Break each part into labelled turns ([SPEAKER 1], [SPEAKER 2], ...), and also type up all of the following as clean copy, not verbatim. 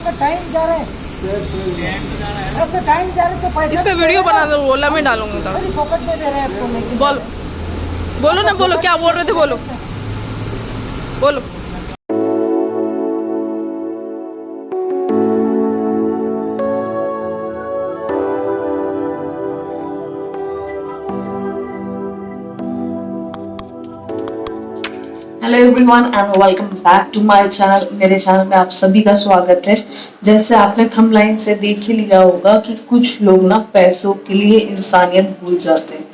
[SPEAKER 1] Time जा रहा है, ऐसा टाइम जा रहा है तो पैसा
[SPEAKER 2] इसका वीडियो बना दो, ओला में डालूंगी तो।
[SPEAKER 1] अरे फोकट में दे रहे हैं आपको, लेकिन
[SPEAKER 2] बोलो ना, बोलो क्या बोल रहे थे, बोलो बोलो।
[SPEAKER 3] Hello everyone and welcome back to my channel. मेरे चैनल में आप सभी का स्वागत है। जैसे आपने थंबनेल से देख ही लिया होगा कि कुछ लोग ना पैसों के लिए इंसानियत भूल जाते हैं।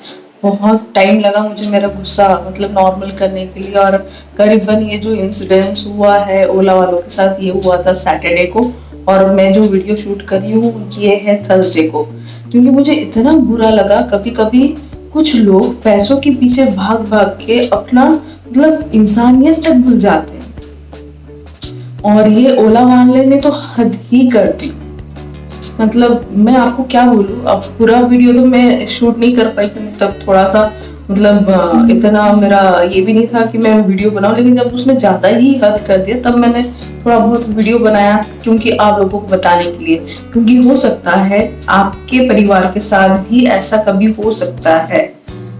[SPEAKER 3] बहुत टाइम लगा मुझे मेरा गुस्सा नॉर्मल करने के लिए, और करीबन ये जो इंसिडेंस हुआ है ओला वालों के साथ, ये हुआ था सैटरडे को, और मैं जो वीडियो शूट कर रही हूँ ये है थर्सडे को। क्योंकि मुझे इतना बुरा लगा, कभी कभी कुछ लोग पैसों के पीछे भाग भाग के अपना इंसानियत तक भूल जाते हैं। और ये ओला वाले ने तो हद ही कर दी। मैं आपको क्या बोलूं, अब पूरा वीडियो तो मैं शूट नहीं कर पाई, तब थोड़ा सा इतना मेरा ये भी नहीं था कि मैं वीडियो बनाऊं, लेकिन जब उसने ज्यादा ही हद कर दिया तब मैंने थोड़ा बहुत वीडियो बनाया, क्योंकि आप लोगों को बताने के लिए। क्योंकि हो सकता है आपके परिवार के साथ भी ऐसा कभी हो सकता है,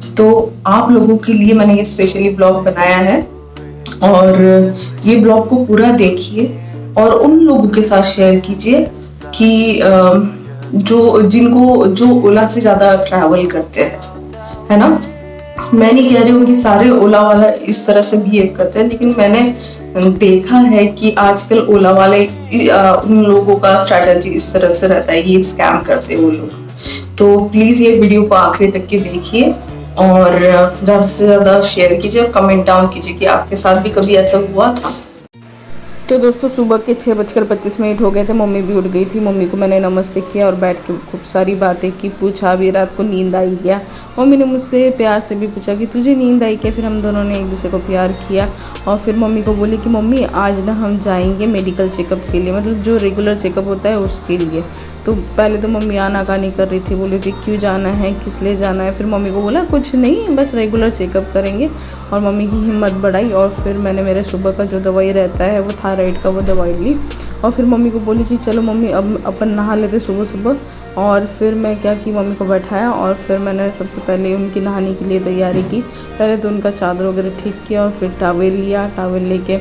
[SPEAKER 3] तो आप लोगों के लिए मैंने ये स्पेशली ब्लॉग बनाया है। और ये ब्लॉग को पूरा देखिए और उन लोगों के साथ शेयर कीजिए कि जो ओला से ज्यादा ट्रैवल करते हैं, है ना। मैं नहीं कह रही हूँ कि सारे ओला वाला इस तरह से बिहेव करते हैं, लेकिन मैंने देखा है कि आजकल ओला वाले उन लोगों का स्ट्रैटेजी इस तरह से रहता है, ये स्कैम करते हैं वो लोग। तो प्लीज ये वीडियो को आखिरी तक के देखिए और ज़्यादा से ज़्यादा शेयर कीजिए और कमेंट डाउन कीजिए कि आपके साथ भी कभी ऐसा हुआ था।
[SPEAKER 2] तो दोस्तों सुबह के 6:25 हो गए थे। मम्मी भी उठ गई थी। मम्मी को मैंने नमस्ते किया और बैठ के खूब सारी बातें की, पूछा भी रात को नींद आई क्या। मम्मी ने मुझसे प्यार से भी पूछा कि तुझे नींद आई क्या। फिर हम दोनों ने एक दूसरे को प्यार किया और फिर मम्मी को बोली कि मम्मी आज ना हम जाएंगे मेडिकल चेकअप के लिए, जो रेगुलर चेकअप होता है उसके लिए। तो पहले तो मम्मी आनाकानी कर रही थी, बोली थी क्यों जाना है, किस लिए जाना है। फिर मम्मी को बोला कुछ नहीं, बस रेगुलर चेकअप करेंगे, और मम्मी की हिम्मत बढ़ाई। और फिर मैंने मेरे सुबह का जो दवाई रहता है वो थायराइड का, वो दवाई ली। और फिर मम्मी को बोली कि चलो मम्मी अब अपन नहा लेते सुबह सुबह। और फिर मैं क्या की, मम्मी को बैठाया और फिर मैंने सबसे पहले उनकी नहाने के लिए तैयारी की। पहले तो उनका चादर वगैरह ठीक किया और फिर टॉवेल लिया। टॉवेल लेके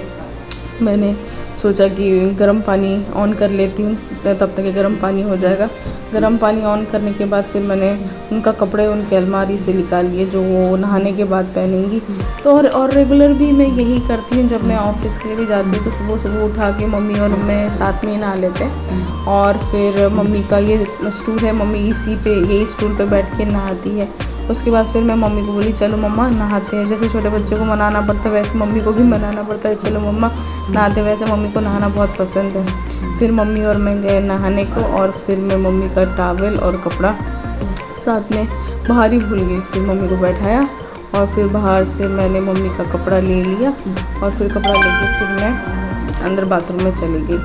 [SPEAKER 2] मैंने सोचा कि गर्म पानी ऑन कर लेती हूँ, तब तक गर्म पानी हो जाएगा। गर्म पानी ऑन करने के बाद फिर मैंने उनका कपड़े उनके अलमारी से निकाल लिए जो वो नहाने के बाद पहनेंगी। तो और रेगुलर भी मैं यही करती हूँ, जब मैं ऑफिस के लिए भी जाती हूँ तो सुबह सुबह उठा के मम्मी और मैं साथ में ही नहा लेते हैं। और फिर मम्मी का ये स्टूल है, मम्मी इसी पे यही स्टूल पे बैठ के नहाती है। उसके बाद फिर मैं मम्मी को बोली चलो मम्मा नहाते हैं। जैसे छोटे बच्चे को मनाना पड़ता है वैसे मम्मी को भी मनाना पड़ता है, चलो मम्मा नहाते। वैसे मम्मी को नहाना बहुत पसंद है। फिर मम्मी और मैं गए नहाने को, और फिर मैं मम्मी का टॉवेल और कपड़ा साथ में बाहर ही भूल गई। फिर मम्मी को बैठाया और फिर बाहर से मैंने मम्मी का कपड़ा ले लिया और फिर कपड़ा लेके फिर मैं अंदर बाथरूम में चली गई।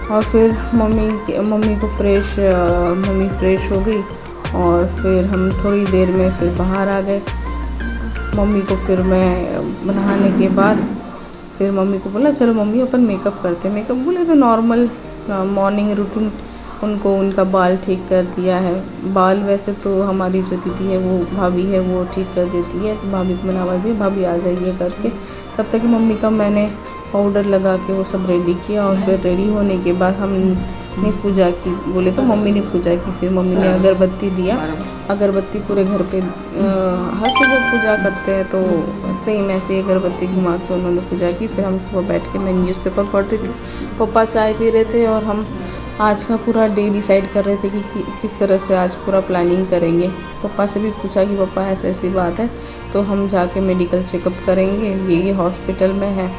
[SPEAKER 2] और फिर मम्मी को मम्मी फ्रेश हो गई और फिर हम थोड़ी देर में फिर बाहर आ गए। मम्मी को फिर मैं नहाने के बाद फिर मम्मी को बोला चलो मम्मी अपन मेकअप करते हैं। मेकअप बोले तो नॉर्मल मॉर्निंग रूटीन, उनको उनका बाल ठीक कर दिया है। बाल वैसे तो हमारी जो दीदी है वो भाभी है वो ठीक कर देती है, तो भाभी को मैंने आवाज़ दी भाभी आ जाइए करके। तब तक मम्मी का मैंने पाउडर लगा के वो सब रेडी किया। और फिर रेडी होने के बाद हमने पूजा की, बोले तो मम्मी ने पूजा की। फिर मम्मी ने अगरबत्ती दिया, अगरबत्ती पूरे घर पे हर जगह पूजा करते हैं तो सेम ऐसे अगरबत्ती घुमा के उन्होंने पूजा की। फिर हम सुबह बैठ के मैं न्यूज़पेपर पढ़ती थी, पापा चाय पी रहे थे और हम आज का पूरा डे डिसाइड कर रहे थे कि किस तरह से आज पूरा प्लानिंग करेंगे। पापा से भी पूछा कि पापा ऐसी बात है तो हम जाके मेडिकल चेकअप करेंगे, ये हॉस्पिटल में है।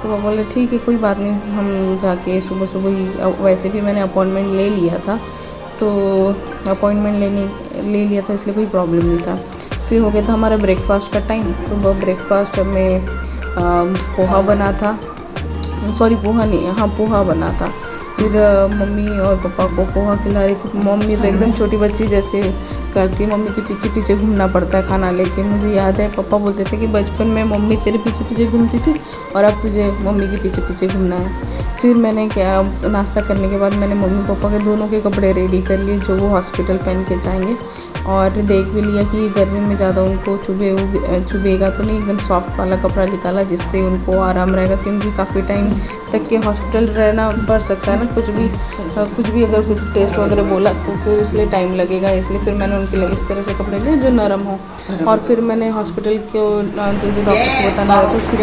[SPEAKER 2] तो वो बोले ठीक है कोई बात नहीं, हम जाके सुबह सुबह ही, वैसे भी मैंने अपॉइंटमेंट ले लिया था, तो अपॉइंटमेंट ले लिया था इसलिए कोई प्रॉब्लम नहीं था। फिर हो गया था हमारा ब्रेकफास्ट का टाइम। सुबह ब्रेकफास्ट में पोहा बना था, सॉरी पोहा नहीं, हाँ पोहा बना था। फिर मम्मी और पापा को पोहा खिला रही थी। मम्मी तो एकदम छोटी बच्ची जैसे करती है, मम्मी के पीछे पीछे घूमना पड़ता है खाना लेके। मुझे याद है पापा बोलते थे कि बचपन में मम्मी तेरे पीछे पीछे घूमती थी और अब तुझे मम्मी के पीछे पीछे घूमना है। फिर मैंने क्या नाश्ता करने के बाद मैंने मम्मी पापा के दोनों के कपड़े रेडी कर लिए जो वो हॉस्पिटल पहन के जाएंगे, और देख भी लिया कि गर्मी में ज़्यादा उनको चुभेगा तो नहीं, एकदम सॉफ्ट वाला कपड़ा निकाला जिससे उनको आराम रहेगा, क्योंकि काफ़ी टाइम तक के हॉस्पिटल रहना पड़ सकता है ना, कुछ भी अगर कुछ टेस्ट वगैरह बोला तो फिर इसलिए टाइम लगेगा, इसलिए फिर मैंने उनके लिए इस तरह से कपड़े लिए जो नरम हो। और फिर मैंने हॉस्पिटल को जो डॉक्टर को बताना रहता है उसकी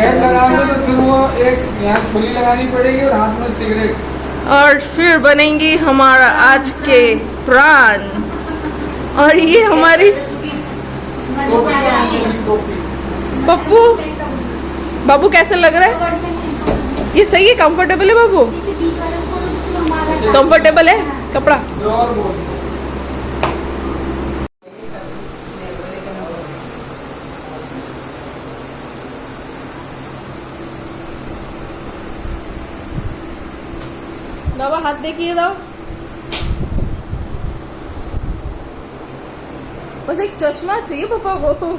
[SPEAKER 1] छुरी लगानी पड़ेगी और हाथ में सिगरेट,
[SPEAKER 2] और फिर बनेंगी हमारा आज के प्राण। और ये हमारी पप्पू बाबू कैसे लग रहा है? ये सही है, कंफर्टेबल है बाबू? कंफर्टेबल है कपड़ा? बाबा हाथ देखिए दाओ, बस एक चश्मा चाहिए पापा को।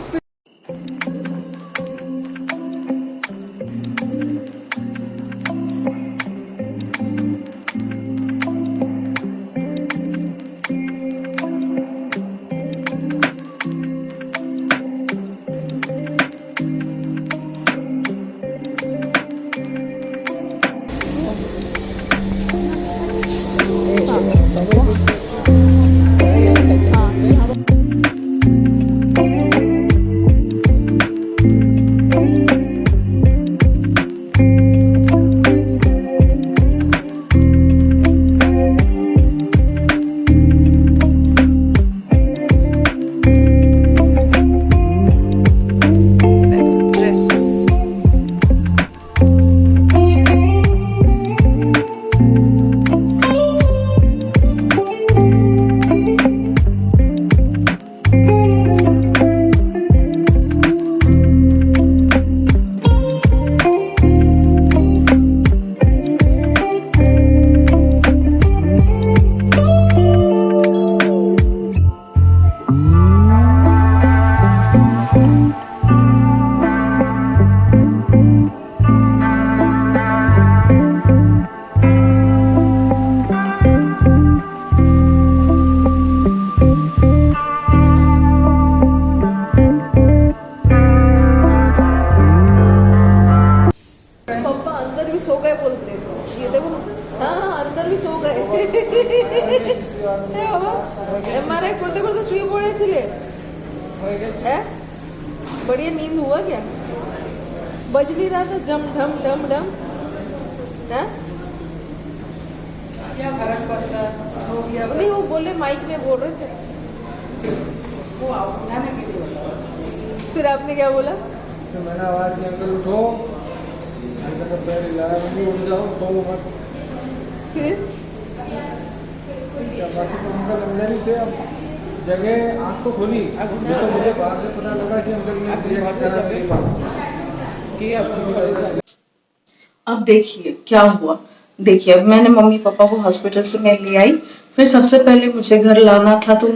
[SPEAKER 2] एमआरआई करते करते শুয়ে পড়েছিলে हैं? बढ़िया नींद हुआ क्या? बज नहीं रहा था जम ढम ढम ढम? हैं?
[SPEAKER 1] क्या फर्क पड़ता है? हो गया बस।
[SPEAKER 2] नहीं वो बोले माइक में बोल रहे थे,
[SPEAKER 1] वो उठाने के लिए बोला।
[SPEAKER 2] फिर आपने क्या बोला?
[SPEAKER 1] तो मैंने आवाज में अंकल उठो, अंकल का पैर हिलाया, मम्मी उठ जाओ, सो मत।
[SPEAKER 2] फिर
[SPEAKER 1] क्या बाकी तो अंकल अंदर ही थे, अब जगह आँख तो खोली, तो मुझे बाहर से पता लगा कि अंकल ने रिएक्ट करा मेरी बात कि
[SPEAKER 3] अब देखिए क्या हुआ। देखिए अब मैंने मम्मी पापा को हॉस्पिटल से मैं ले आई, फिर सबसे पहले मुझे घर लाना था तो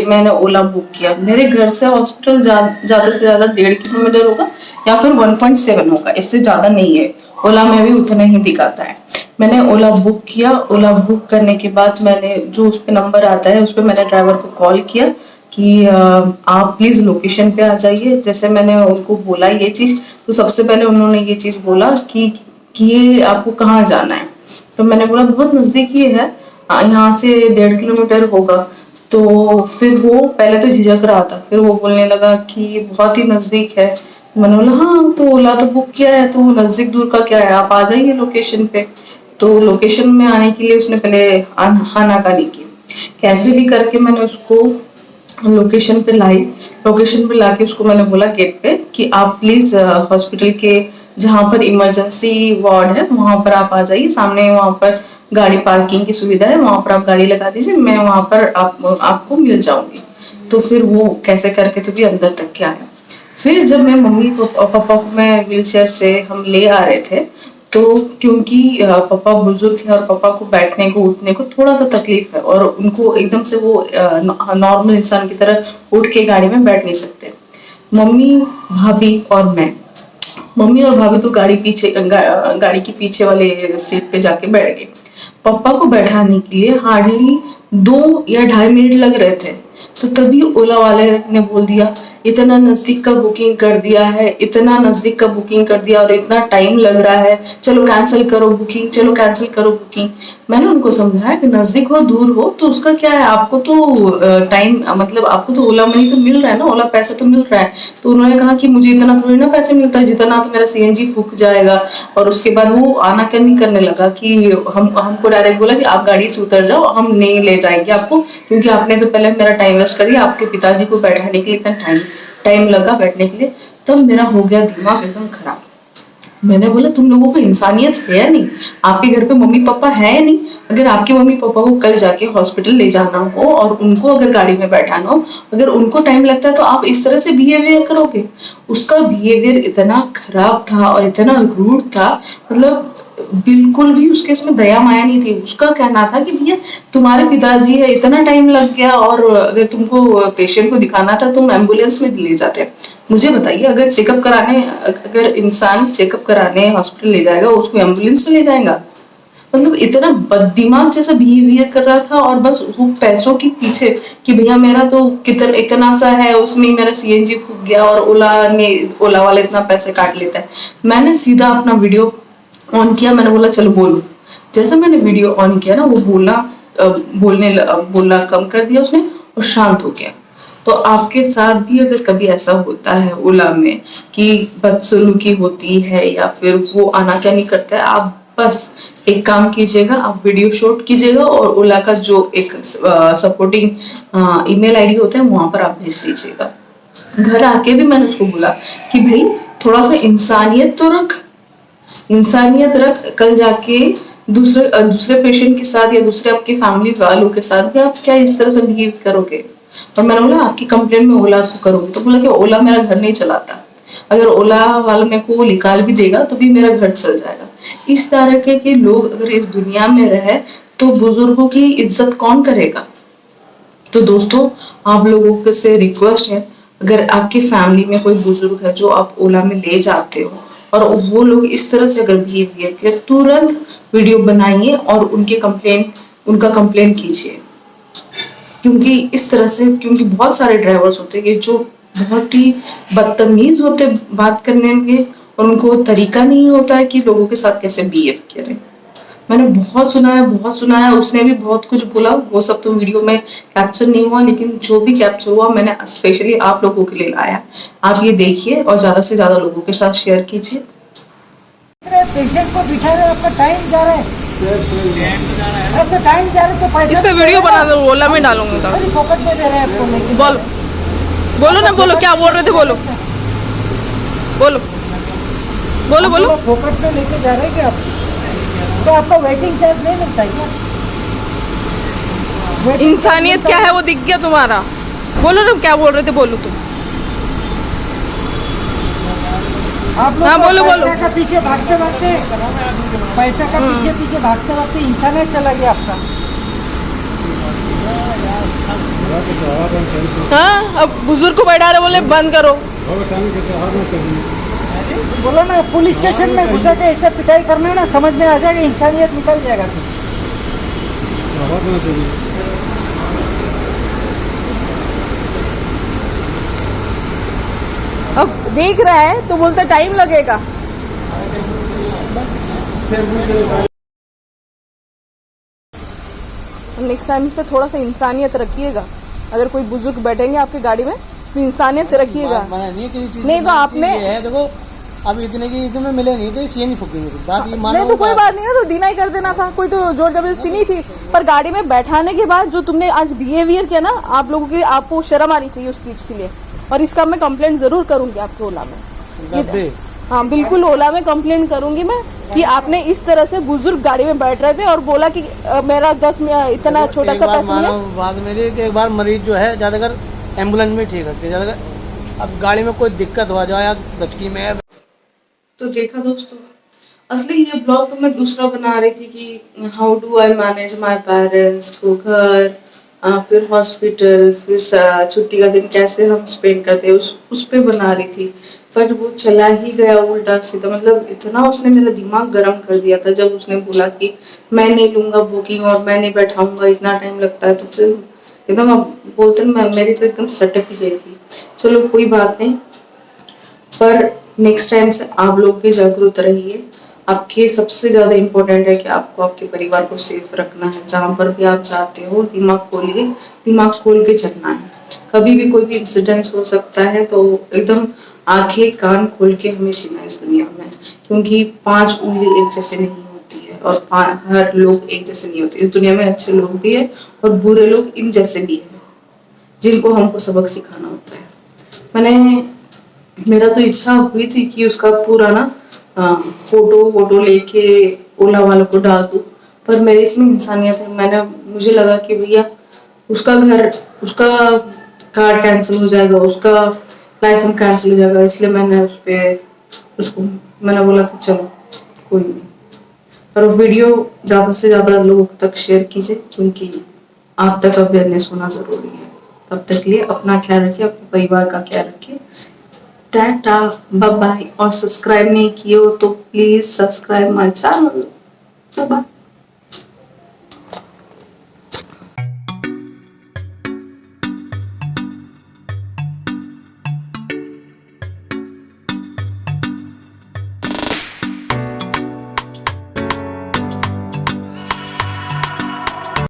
[SPEAKER 3] मैंने ओला बुक किया। मेरे घर से हॉस्पिटल ज़्यादा से ज़्यादा 1.5 किलोमीटर होगा या फिर 1.7 होगा, इससे ज़्यादा नहीं है। ओला में भी उतना ही दिखाता है। मैंने ओला बुक किया। ओला बुक करने के बाद मैंने जो उस पर नंबर आता है उस पर मैंने ड्राइवर को कॉल किया कि आप प्लीज़ लोकेशन पे आ जाइए। जैसे मैंने उनको बोला ये चीज़, तो सबसे पहले उन्होंने ये चीज़ बोला कि ये आपको कहाँ जाना है। तो मैंने बोला बहुत नज़दीक ही है, यहाँ से 1.5 किलोमीटर होगा। तो फिर वो पहले तो झिझक रहा था, फिर वो बोलने लगा कि बहुत ही नज़दीक है। मैंने बोला हाँ तो ओला तो बुक किया है तो नज़दीक दूर का क्या है, आप आ जाइए लोकेशन पे। तो लोकेशन में आने के लिए उसने पहले आनाकानी की, कैसे भी करके मैंने उसको लोकेशन पे लाई। लोकेशन पे लाके उसको मैंने बोला गेट पे कि आप प्लीज़ हॉस्पिटल के जहाँ पर इमरजेंसी वार्ड है वहाँ पर आप आ जाइए, सामने वहाँ पर गाड़ी पार्किंग की सुविधा है, वहाँ पर आप गाड़ी लगा दीजिए, मैं वहाँ पर आपको मिल जाऊंगी। तो फिर वो कैसे करके तो भी अंदर तक के आया। फिर जब मैं मम्मी पापा को मैं व्हील चेयर से हम ले आ रहे थे, तो क्योंकि पापा बुजुर्ग हैं और पापा को बैठने को उठने को थोड़ा सा तकलीफ है और उनको एकदम से वो नॉर्मल इंसान की तरह उठ के गाड़ी में बैठ नहीं सकते। मम्मी भाभी और मैं मम्मी और भाभी तो गाड़ी के पीछे वाले सीट पे जाके बैठ गए। पापा को बैठाने के लिए हार्डली 2 या 2.5 मिनट लग रहे थे। तो तभी ओला वाले ने बोल दिया, इतना नजदीक का बुकिंग कर दिया है, इतना नजदीक का बुकिंग कर दिया और इतना टाइम लग रहा है, चलो कैंसिल करो बुकिंग, चलो कैंसिल करो बुकिंग। मैंने उनको समझाया कि नजदीक हो दूर हो तो उसका क्या है, आपको तो टाइम मतलब आपको तो ओला मनी तो मिल रहा है ना, ओला पैसा तो मिल रहा है। तो उन्होंने कहा कि मुझे इतना थोड़ी ना पैसे मिलता है, जितना तो मेरा सीएनजी फूक जाएगा। और उसके बाद वो आनाकानी करने लगा कि हमको डायरेक्ट बोला कि आप गाड़ी से उतर जाओ, हम नहीं ले जाएंगे आपको, क्योंकि आपने तो पहले मेरा टाइम वेस्ट कर दिया, आपके पिताजी को बैठाने के लिए इतना टाइम लगा बैठने के लिए। तब मेरा हो गया दिमाग एकदम खराब। मैंने बोला तुम लोगों को इंसानियत है या नहीं, आपके घर पे मम्मी पापा है या नहीं? अगर आपके मम्मी पापा को कल जाके हॉस्पिटल ले जाना हो और उनको अगर गाड़ी में बैठाना हो, अगर उनको टाइम लगता है तो आप इस तरह से बिहेवियर करोगे? उसका बिहेवियर इतना खराब था और इतना रूड था, मतलब बिल्कुल भी उसके इसमें दया माया नहीं थी। उसका कहना था कि भैया तुम्हारे पिताजी है, इतना टाइम लग गया और अगर तुमको पेशेंट को दिखाना था तुम एम्बुलेंस में ले जाते। मुझे बताइए, अगर इंसान चेकअप कराने हॉस्पिटल ले जाएगा, उसको एम्बुलेंस में ले जाएगा? मतलब इतना बददिमाग जैसा बिहेवियर कर रहा था। और बस वो पैसों के पीछे कि भैया मेरा तो कितना इतना सा है, उसमें मेरा सीएनजी फूक गया और ओला वाला इतना पैसे काट लेता है। मैंने सीधा अपना वीडियो ऑन किया, मैंने बोला चलो बोलो। जैसे मैंने वीडियो ऑन किया ना, वो बोलना कम कर दिया उसने और शांत हो गया। तो आपके साथ भी अगर कभी ऐसा होता है ओला में कि बदसलूकी होती है या फिर वो आनाकानी करता है, आप बस एक काम कीजिएगा, आप वीडियो शूट कीजिएगा और ओला का जो एक सपोर्टिंग ईमेल आईडी होता है वहां पर आप भेज दीजिएगा। घर आके भी मैंने उसको बोला कि भाई थोड़ा सा इंसानियत रख, कल जाके दूसरे पेशेंट के साथ या दूसरे आपके फैमिली वालों के साथ भी आप क्या इस तरह से बिहेव करोगे? और मैंने बोला आपकी कंप्लेंट में ओला को करूंगी। तो बोला कि ओला मेरा घर नहीं चलाता, अगर ओला वाला मेरे को निकाल भी देगा तो भी मेरा घर चल जाएगा। इस तरह के लोग अगर इस दुनिया में रहे तो बुजुर्गों की इज्जत कौन करेगा? तो दोस्तों आप लोगों से रिक्वेस्ट है, अगर आपकी फैमिली में कोई बुजुर्ग है जो आप ओला में ले जाते हो और वो लोग इस तरह से अगर बिहेवियर किया, तुरंत वीडियो बनाइए और उनका कंप्लेन कीजिए। क्योंकि इस तरह से, क्योंकि बहुत सारे ड्राइवर्स होते हैं जो बहुत ही बदतमीज होते बात करने में और उनको तरीका नहीं होता है कि लोगों के साथ कैसे बिहेव करें। मैंने बहुत सुना है, उसने भी बहुत कुछ बोला, वो सब तो वीडियो में कैप्चर नहीं हुआ, लेकिन जो भी कैप्चर हुआ मैंने स्पेशली आप लोगों के लिए लाया। आप ये देखिए और ज्यादा से ज्यादा लोगों के साथ शेयर कीजिए।
[SPEAKER 4] पेशेंट को बिठा रहे, आपका टाइम जा रहा है, आपका टाइम जा रहा है तो पैसा
[SPEAKER 2] इसका वीडियो बना दो, ओला में डालूंगी तो।
[SPEAKER 4] फोकट में दे रहे हैं आपको, लेकिन
[SPEAKER 2] बोलो ना, बोलो क्या बोल रहे थे, बोलो
[SPEAKER 4] फोकट में लेके जा रहे हैं क्या आप? तो आपको वेटिंग चार्ज नहीं मिलता है क्या?
[SPEAKER 2] इंसानियत क्या है वो दिख गया तुम्हारा? बोलो ना क्या बोल रहे थे, बोलो तुम।
[SPEAKER 4] आप लोग पैसा का पीछे भागते भागते इंसानियत चला गया आपका।
[SPEAKER 2] हाँ, अब बुजुर्ग को बैठा रहे, बोले बंद करो।
[SPEAKER 4] बोलो ना, पुलिस स्टेशन में घुसा के ऐसे पिटाई करना ना, समझ में आ जाएगा, इंसानियत निकल जाएगा।
[SPEAKER 2] अब देख रहा है तो बोलता टाइम लगेगा। नेक्स्ट टाइम से थोड़ा सा इंसानियत रखिएगा। अगर कोई बुजुर्ग बैठेंगे आपकी गाड़ी में तो इंसानियत रखिएगा। नहीं तो आपने
[SPEAKER 5] देखो अब इतने मिले नहीं तो सीएनजी फूकेंगे, बात ये मानो।
[SPEAKER 2] नहीं तो कोई बात नहीं है, तो डिनाई कर देना था, कोई तो जोर जबरदस्ती नहीं थी। पर गाड़ी में बैठाने के बाद जो तुमने आज बिहेवियर किया ना, आप लोगों की आपको शर्म आनी चाहिए उस चीज के लिए। और इसका मैं कंप्लेंट जरूर करूंगी आपके ओला में। हाँ बिल्कुल, ओला में कंप्लेंट करूंगी मैं कि आपने इस तरह से बुजुर्ग गाड़ी में बैठ रहे थे और बोला कि मेरा 10 में इतना छोटा सा पैसा मिला।
[SPEAKER 5] बात मेरी एक बार मरीज जो है ज्यादातर एम्बुलेंस में ठीक रखते हैं, अब गाड़ी में कोई दिक्कत हो जाए या बचकी में।
[SPEAKER 3] तो देखा दोस्तों, असली ये ब्लॉग तो मैं दूसरा बना रही थी कि how do I manage my parents को, घर फिर हॉस्पिटल, फिर छुट्टी का दिन कैसे हम स्पेंड करते हैं, उस पे बना रही थी। पर वो चला ही गया उल्टा सीधा। मतलब इतना उसने मेरा दिमाग गर्म कर दिया था जब उसने बोला कि मैं नहीं लूंगा बुकिंग और मैं नहीं बैठाऊंगा, इतना टाइम लगता है। तो फिर एकदम, अब बोलते हैं मेरी तो एकदम सटक ही गई थी। चलो कोई बात नहीं, पर नेक्स्ट टाइम से आप लोग भी जागरूक रहिए। आपके सबसे ज़्यादा इम्पोर्टेंट है कि आपको आपके परिवार को सेफ रखना है। जहाँ पर भी आप जाते हो दिमाग खोल के चलना है। कभी भी कोई भी इंसिडेंस हो सकता है, तो एकदम आंखें कान खोल के हमें जीना है इस दुनिया में, क्योंकि 5 उंगली एक जैसे नहीं होती है और हर लोग एक जैसे नहीं होते। इस दुनिया में अच्छे लोग भी है और बुरे लोग इन जैसे भी है, जिनको हमको सबक सिखाना होता है। मेरा तो इच्छा हुई थी कि उसका पूरा ना फोटो लेके ओला वालों को डाल दूं, पर मेरे इसमें इंसानियत है। मुझे लगा कि भैया उसका कार्ड कैंसिल हो जाएगा, उसका लाइसेंस कैंसिल हो जाएगा, इसलिए मैंने उसको मैंने बोला कि चलो कोई नहीं। पर वो वीडियो ज़्यादा से ज़्यादा लोगों तक शेयर कीजिए, क्योंकि आप तक अवेयरनेस होना ज़रूरी है। तब तक लिए अपना ख्याल रखिए, अपने परिवार का ख्याल रखिए। Tata, bye bye. और सब्सक्राइब नहीं किए हो तो please subscribe my channel. Bye bye.